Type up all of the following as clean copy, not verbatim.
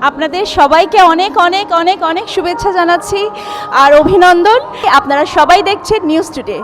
আপনাদের সবাইকে অনেক অনেক অনেক অনেক শুভেচ্ছা জানাচ্ছি আর অভিনন্দন। আপনারা সবাই দেখছেন নিউজ টুডে।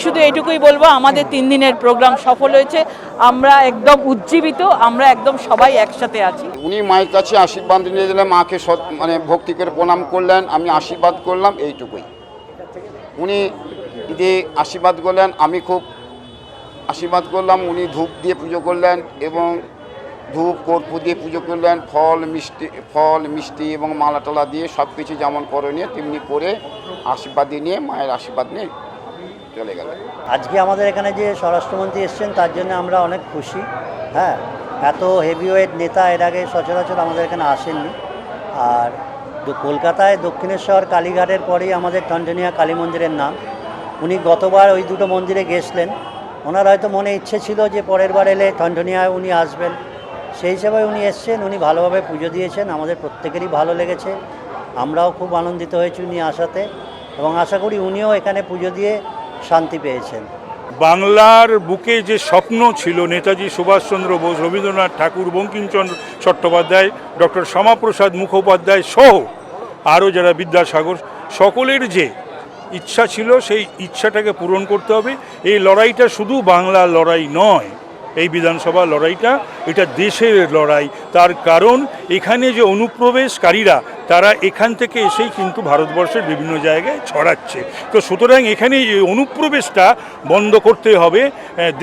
শুধু এইটুকুই বলবো, আমাদের 3 দিনের প্রোগ্রাম সফল হয়েছে। আমরা একদম উজ্জীবিত, আমরা একদম সবাই একসাথে আছি। উনি মায়ের কাছে আশীর্বাদ নিয়ে দিলেন, মাকে মানে ভক্তি করে প্রণাম করলেন, আমি আশীর্বাদ করলাম, এইটুকুই। উনি যে আশীর্বাদ করলেন, আমি খুব আশীর্বাদ করলাম। উনি ধূপ দিয়ে পুজো করলেন এবং ধূপ কর্পূর দিয়ে পুজো করলেন, ফল মিষ্টি এবং মালা টালা দিয়ে সব কিছু যেমন করণীয় তেমনি করে আশীর্বাদ নিয়ে মায়ের আশীর্বাদ নিয়ে চলে গেলেন। আজকে আমাদের এখানে যে স্বরাষ্ট্রমন্ত্রী এসছেন তার জন্য আমরা অনেক খুশি। হ্যাঁ, এত হেভিওয়েট নেতা এর আগে সচরাচর আমাদের এখানে আসেননি। আর কলকাতায় দক্ষিণেশ্বর কালীঘাটের পরেই আমাদের টনটনিয়া কালী মন্দিরের নাম। উনি গতবার ওই দুটো মন্দিরে গেছিলেন, ওনার হয়তো মনে ইচ্ছে ছিল যে পরের বার এলে টনটনিয়ায় উনি আসবেন, সেই হিসাবে উনি এসছেন। উনি ভালোভাবে পুজো দিয়েছেন, আমাদের প্রত্যেকেরই ভালো লেগেছে, আমরাও খুব আনন্দিত হয়েছি উনি আসাতে। এবং আশা করি উনিও এখানে পুজো দিয়ে শান্তি পেয়েছেন। বাংলার বুকে যে স্বপ্ন ছিল নেতাজি সুভাষচন্দ্র বোস, রবীন্দ্রনাথ ঠাকুর, বঙ্কিমচন্দ্র চট্টোপাধ্যায়, ডক্টর শ্যামাপ্রসাদ মুখোপাধ্যায় সহ আরও যারা, বিদ্যাসাগর, সকলের যে ইচ্ছা ছিল সেই ইচ্ছাটাকে পূরণ করতে হবে। এই লড়াইটা শুধু বাংলার লড়াই নয়, এই বিধানসভা লড়াইটা এটা দেশের লড়াই। তার কারণ এখানে যে অনুপ্রবেশকারীরা তারা এখান থেকে এসেই কিন্তু ভারতবর্ষের বিভিন্ন জায়গায় ছড়াচ্ছে। তো সুতরাং এখানে এই অনুপ্রবেশটা বন্ধ করতে হবে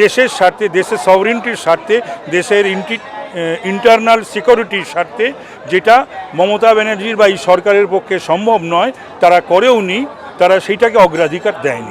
দেশের স্বার্থে, দেশের সভরেন্টির স্বার্থে, দেশের ইন্টারনাল সিকিউরিটির স্বার্থে, যেটা মমতা ব্যানার্জির বা এই সরকারের পক্ষে সম্ভব নয়, তারা করেও নি, তারা সেইটাকে অগ্রাধিকার দেয়নি।